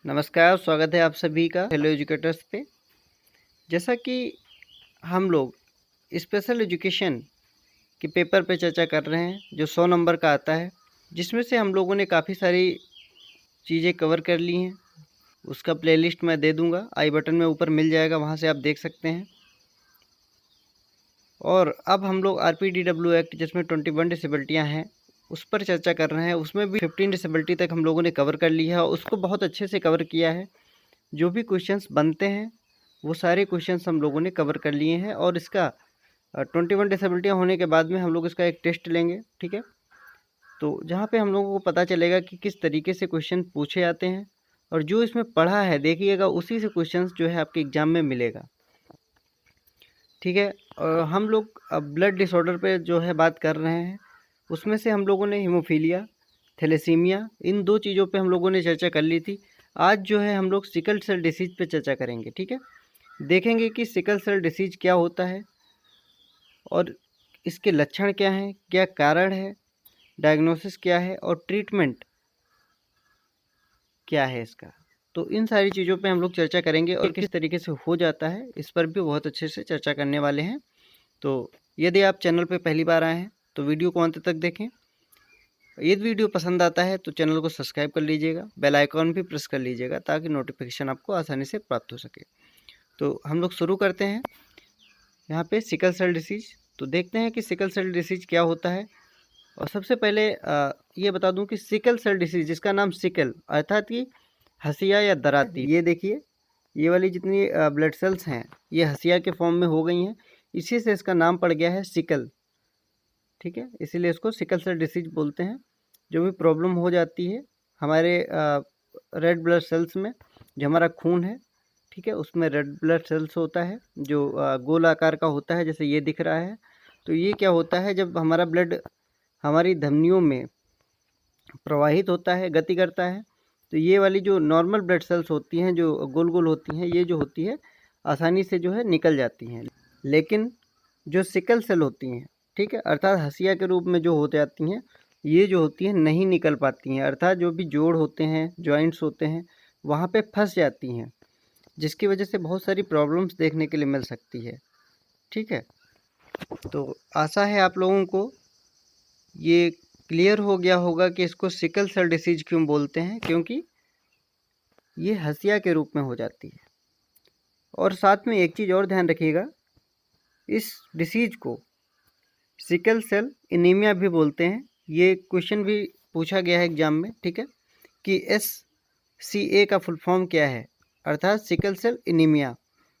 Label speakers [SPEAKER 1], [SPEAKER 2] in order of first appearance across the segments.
[SPEAKER 1] नमस्कार, स्वागत है आप सभी का हेलो एजुकेटर्स पे। जैसा कि हम लोग स्पेशल एजुकेशन के पेपर पे चर्चा कर रहे हैं जो 100 नंबर का आता है, जिसमें से हम लोगों ने काफ़ी सारी चीज़ें कवर कर ली हैं। उसका प्लेलिस्ट मैं दे दूंगा, आई बटन में ऊपर मिल जाएगा, वहां से आप देख सकते हैं। और अब हम लोग RPDW एक्ट जिसमें 21 डिसेबिलिटियाँ हैं उस पर चर्चा कर रहे हैं। उसमें भी 15 डिसेबिलिटी तक हम लोगों ने कवर कर ली है और उसको बहुत अच्छे से कवर किया है। जो भी क्वेश्चंस बनते हैं वो सारे क्वेश्चंस हम लोगों ने कवर कर लिए हैं। और इसका 21 डिसेबिलिटियाँ होने के बाद में हम लोग इसका एक टेस्ट लेंगे, ठीक है। तो जहाँ पे हम लोगों को पता चलेगा कि किस तरीके से क्वेश्चन पूछे जाते हैं और जो इसमें पढ़ा है देखिएगा उसी से क्वेश्चंस जो है आपके एग्जाम में मिलेगा, ठीक है। और हम लोग अब ब्लड डिसऑर्डर पे जो है बात कर रहे हैं। उसमें से हम लोगों ने हीमोफीलिया, थैलेसीमिया, इन दो चीज़ों पे हम लोगों ने चर्चा कर ली थी। आज जो है हम लोग सिकल सेल डिसीज पे चर्चा करेंगे, ठीक है। देखेंगे कि सिकल सेल डिसीज क्या होता है और इसके लक्षण क्या हैं, क्या कारण है, डायग्नोसिस क्या है और ट्रीटमेंट क्या है इसका। तो इन सारी चीज़ों पे हम लोग चर्चा करेंगे और किस तरीके से हो जाता है इस पर भी बहुत अच्छे से चर्चा करने वाले हैं। तो यदि आप चैनल पे पहली बार आए हैं तो वीडियो को अंत तक देखें। यदि वीडियो पसंद आता है तो चैनल को सब्सक्राइब कर लीजिएगा, बेल आइकॉन भी प्रेस कर लीजिएगा ताकि नोटिफिकेशन आपको आसानी से प्राप्त हो सके। तो हम लोग शुरू करते हैं यहाँ पे सिकल सेल डिसीज। तो देखते हैं कि सिकल सेल डिसीज क्या होता है। और सबसे पहले ये बता दूं कि सिकल सेल डिसीज जिसका नाम सिकल अर्थात कि हसिया या दराती, ये देखिए ये वाली जितनी ब्लड सेल्स हैं ये हसिया के फॉर्म में हो गई हैं, इसी से इसका नाम पड़ गया है सिकल, ठीक है। इसीलिए इसको सिकल सेल डिसीज बोलते हैं। जो भी प्रॉब्लम हो जाती है हमारे रेड ब्लड सेल्स में, जो हमारा खून है, ठीक है, उसमें रेड ब्लड सेल्स होता है जो गोल आकार का होता है, जैसे ये दिख रहा है। तो ये क्या होता है, जब हमारा ब्लड हमारी धमनियों में प्रवाहित होता है, गति करता है, तो ये वाली जो नॉर्मल ब्लड सेल्स होती हैं जो गोल गोल होती हैं, ये जो होती है आसानी से जो है निकल जाती हैं। लेकिन जो सिकल सेल होती हैं, ठीक है, अर्थात हसिया के रूप में जो हो जाती हैं, ये जो होती हैं नहीं निकल पाती हैं, अर्थात जो भी जोड़ होते हैं, जॉइंट्स होते हैं, वहाँ पे फंस जाती हैं, जिसकी वजह से बहुत सारी प्रॉब्लम्स देखने के लिए मिल सकती है, ठीक है। तो आशा है आप लोगों को ये क्लियर हो गया होगा कि इसको सिकल सेल डिसीज क्यों बोलते हैं, क्योंकि ये हसिया के रूप में हो जाती है। और साथ में एक चीज़ और ध्यान रखिएगा, इस डिसीज को सिकल सेल एनीमिया भी बोलते हैं। ये क्वेश्चन भी पूछा गया है एग्जाम में, ठीक है, कि SCA का फुल फॉर्म क्या है, अर्थात सिकल सेल एनीमिया,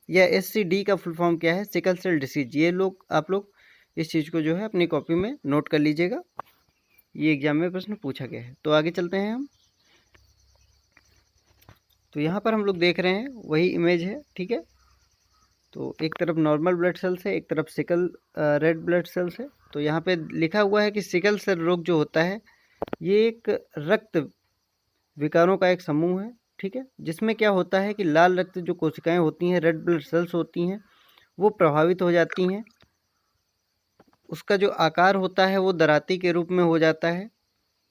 [SPEAKER 1] या SCD का फुल फॉर्म क्या है, सिकल सेल डिसीज। ये लोग आप लोग इस चीज़ को जो है अपनी कॉपी में नोट कर लीजिएगा, ये एग्जाम में प्रश्न पूछा गया है। तो आगे चलते हैं हम। तो यहाँ पर हम लोग देख रहे हैं वही इमेज है, ठीक है। तो एक तरफ नॉर्मल ब्लड सेल्स है, एक तरफ सिकल रेड ब्लड सेल्स है। तो यहाँ पे लिखा हुआ है कि सिकल सेल रोग जो होता है ये एक रक्त विकारों का एक समूह है, ठीक है, जिसमें क्या होता है कि लाल रक्त जो कोशिकाएं होती हैं, रेड ब्लड सेल्स होती हैं, वो प्रभावित हो जाती हैं। उसका जो आकार होता है वो दराती के रूप में हो जाता है,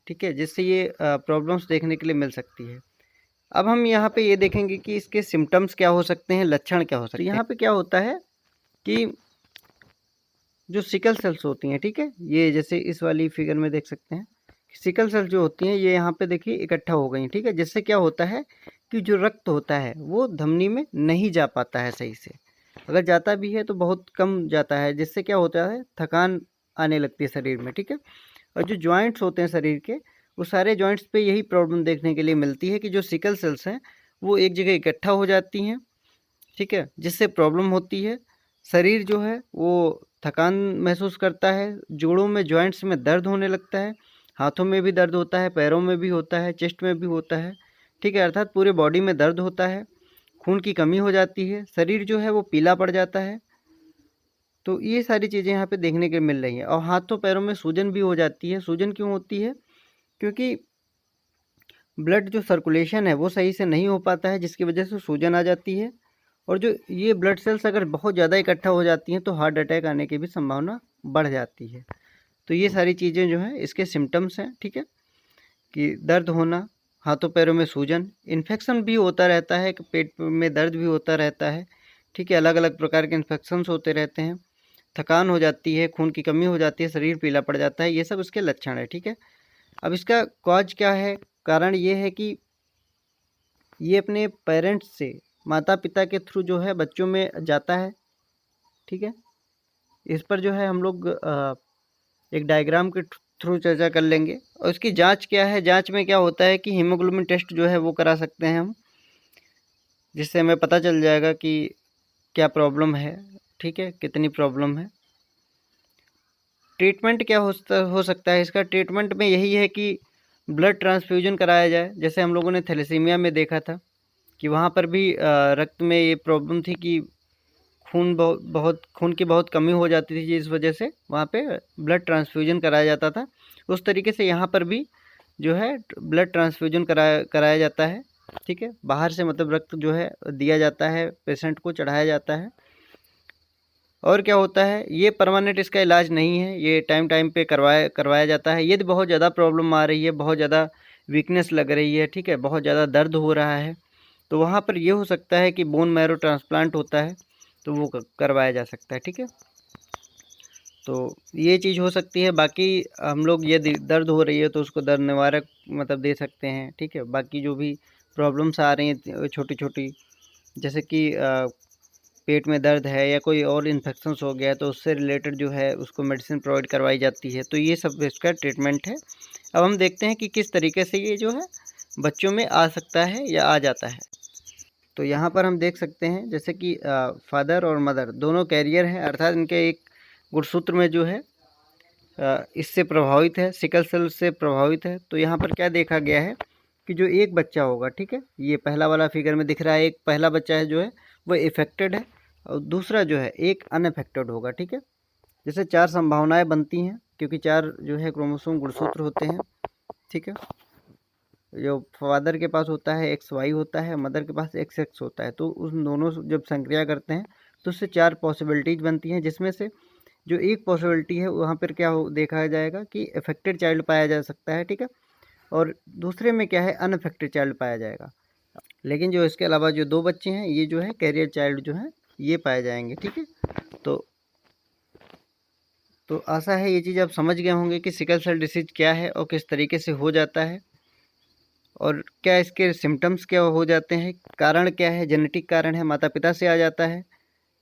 [SPEAKER 1] ठीक है, जिससे ये प्रॉब्लम्स देखने के लिए मिल सकती है। अब हम यहाँ पे ये देखेंगे कि इसके सिम्टम्स क्या हो सकते हैं, लक्षण क्या हो सकते हैं। यहाँ पे क्या होता है कि जो सिकल सेल्स होती हैं, ठीक है, ये जैसे इस वाली फिगर में देख सकते हैं, सिकल सेल्स जो होती हैं ये यहाँ पे देखिए इकट्ठा हो गई, ठीक है, जिससे क्या होता है कि जो रक्त होता है वो धमनी में नहीं जा पाता है सही से, अगर जाता भी है तो बहुत कम जाता है, जिससे क्या होता है थकान आने लगती है शरीर में, ठीक है। और जो जॉइंट्स होते हैं शरीर के, वो सारे जॉइंट्स पे यही प्रॉब्लम देखने के लिए मिलती है कि जो सिकल सेल्स हैं वो एक जगह इकट्ठा हो जाती हैं, ठीक है, जिससे प्रॉब्लम होती है। शरीर जो है वो थकान महसूस करता है, जोड़ों में जॉइंट्स में दर्द होने लगता है, हाथों में भी दर्द होता है, पैरों में भी होता है, चेस्ट में भी होता है, ठीक है, अर्थात पूरे बॉडी में दर्द होता है। खून की कमी हो जाती है, शरीर जो है वो पीला पड़ जाता है। तो ये सारी चीज़ें यहाँ पे देखने के मिल रही हैं। और हाथों पैरों में सूजन भी हो जाती है। सूजन क्यों होती है, क्योंकि ब्लड जो सर्कुलेशन है वो सही से नहीं हो पाता है, जिसकी वजह से सूजन आ जाती है। और जो ये ब्लड सेल्स अगर बहुत ज़्यादा इकट्ठा हो जाती हैं तो हार्ट अटैक आने की भी संभावना बढ़ जाती है। तो ये सारी चीज़ें जो हैं इसके सिम्टम्स हैं, ठीक है, कि दर्द होना, हाथों पैरों में सूजन, इन्फेक्शन भी होता रहता है, पेट में दर्द भी होता रहता है, ठीक है, अलग अलग प्रकार के इन्फेक्शंस होते रहते हैं, थकान हो जाती है, खून की कमी हो जाती है, शरीर पीला पड़ जाता है, ये सब इसके लक्षण है, ठीक है। अब इसका कॉज क्या है, कारण ये है कि ये अपने पेरेंट्स से, माता पिता के थ्रू जो है बच्चों में जाता है, ठीक है। इस पर जो है हम लोग एक डायग्राम के थ्रू चर्चा कर लेंगे। और इसकी जांच क्या है, जांच में क्या होता है कि हीमोग्लोबिन टेस्ट जो है वो करा सकते हैं हम, जिससे हमें पता चल जाएगा कि क्या प्रॉब्लम है, ठीक है, कितनी प्रॉब्लम है। ट्रीटमेंट क्या हो सकता है इसका, ट्रीटमेंट में यही है कि ब्लड ट्रांसफ्यूजन कराया जाए। जैसे हम लोगों ने थैलेसीमिया में देखा था कि वहाँ पर भी रक्त में ये प्रॉब्लम थी कि खून की बहुत कमी हो जाती थी, जिस वजह से वहाँ पे ब्लड ट्रांसफ्यूजन कराया जाता था। उस तरीके से यहाँ पर भी जो है ब्लड ट्रांसफ्यूजन कराया जाता है, ठीक है। बाहर से मतलब रक्त जो है दिया जाता है, पेशेंट को चढ़ाया जाता है। और क्या होता है, ये परमानेंट इसका इलाज नहीं है, ये टाइम टाइम पे करवाया जाता है। यदि बहुत ज़्यादा प्रॉब्लम आ रही है, बहुत ज़्यादा वीकनेस लग रही है, ठीक है, बहुत ज़्यादा दर्द हो रहा है, तो वहाँ पर ये हो सकता है कि बोन मैरो ट्रांसप्लांट होता है, तो वो करवाया जा सकता है, ठीक है। तो ये चीज़ हो सकती है। बाकी हम लोग ये दर्द हो रही है तो उसको दर्द निवारक मतलब दे सकते हैं, ठीक है। बाकी जो भी प्रॉब्लम्स आ रही हैं छोटी छोटी, जैसे कि पेट में दर्द है या कोई और इन्फेक्शंस हो गया, तो उससे रिलेटेड जो है उसको मेडिसिन प्रोवाइड करवाई जाती है। तो ये सब इसका ट्रीटमेंट है। अब हम देखते हैं कि किस तरीके से ये जो है बच्चों में आ सकता है या आ जाता है। तो यहाँ पर हम देख सकते हैं जैसे कि फादर और मदर दोनों कैरियर हैं, अर्थात इनके एक गुणसूत्र में जो है इससे प्रभावित है, सिकल सेल से प्रभावित है। तो यहाँ पर क्या देखा गया है कि जो एक बच्चा होगा, ठीक है, ये पहला वाला फिगर में दिख रहा है, एक पहला बच्चा है जो है वो इफेक्टेड है और दूसरा जो है एक अनअफेक्टेड होगा, ठीक है। जैसे 4 संभावनाएं बनती हैं, क्योंकि 4 जो है क्रोमोसोम गुणसूत्र होते हैं, ठीक है। जो फादर के पास होता है XY होता है, मदर के पास XX होता है। तो उन दोनों जब संक्रिया करते हैं तो उससे 4 पॉसिबिलिटीज बनती हैं, जिसमें से जो एक पॉसिबिलिटी है वहाँ पर क्या देखा जाएगा कि अफेक्टेड चाइल्ड पाया जा सकता है, ठीक है। और दूसरे में क्या है, अनअफेक्टेड चाइल्ड पाया जाएगा। लेकिन जो इसके अलावा जो 2 बच्चे हैं, ये जो है कैरियर चाइल्ड जो है ये पाए जाएंगे, ठीक है। तो आशा है ये चीज़ आप समझ गए होंगे कि सिकल सेल डिसीज क्या है और किस तरीके से हो जाता है, और क्या इसके सिम्टम्स क्या हो जाते हैं, कारण क्या है, जेनेटिक कारण है, माता पिता से आ जाता है,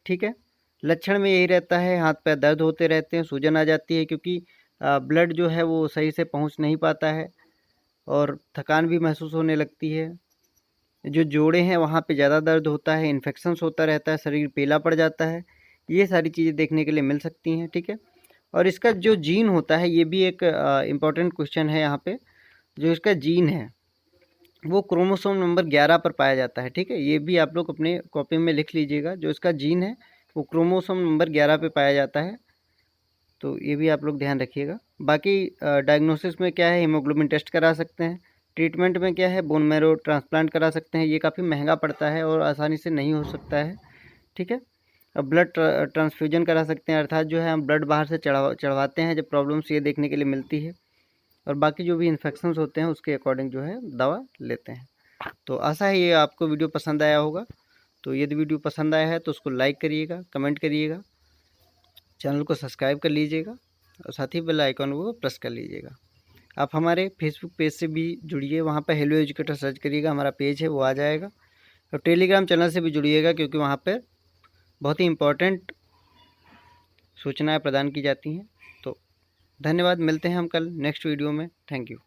[SPEAKER 1] ठीक है। लक्षण में यही रहता है, हाथ पैर दर्द होते रहते हैं, सूजन आ जाती है क्योंकि ब्लड जो है वो सही से पहुंच नहीं पाता है, और थकान भी महसूस होने लगती है। जो जोड़े हैं वहाँ पे ज़्यादा दर्द होता है, इन्फेक्शंस होता रहता है, शरीर पीला पड़ जाता है। ये सारी चीज़ें देखने के लिए मिल सकती हैं, ठीक है। और इसका जो जीन होता है, ये भी एक इम्पॉर्टेंट क्वेश्चन है यहाँ पे। जो इसका जीन है वो क्रोमोसोम नंबर 11 पर पाया जाता है, ठीक है। ये भी आप लोग अपने कॉपी में लिख लीजिएगा, जो इसका जीन है वो क्रोमोसोम नंबर 11 पे पाया जाता है। तो ये भी आप लोग ध्यान रखिएगा। बाकी डायग्नोसिस में क्या है, हीमोग्लोबिन टेस्ट करा सकते हैं। ट्रीटमेंट में क्या है, बोन मैरो ट्रांसप्लांट करा सकते हैं। ये काफ़ी महंगा पड़ता है और आसानी से नहीं हो सकता है, ठीक है। अब ब्लड ट्रांसफ्यूजन करा सकते हैं, अर्थात जो है हम ब्लड बाहर से चढ़वाते हैं जब प्रॉब्लम्स ये देखने के लिए मिलती है। और बाकी जो भी इन्फेक्शंस होते हैं उसके अकॉर्डिंग जो है दवा लेते हैं। तो आशा है ये आपको वीडियो पसंद आया होगा। तो यदि वीडियो पसंद आया है तो उसको लाइक करिएगा, कमेंट करिएगा, चैनल को सब्सक्राइब कर लीजिएगा और साथ ही बेल आइकन को प्रेस कर लीजिएगा। आप हमारे फेसबुक पेज से भी जुड़िए, वहाँ पर हेलो एजुकेटर सर्च करिएगा, हमारा पेज है वो आ जाएगा। और टेलीग्राम चैनल से भी जुड़िएगा, क्योंकि वहाँ पर बहुत ही इम्पोर्टेंट सूचनाएं प्रदान की जाती हैं। तो धन्यवाद, मिलते हैं हम कल नेक्स्ट वीडियो में। Thank you.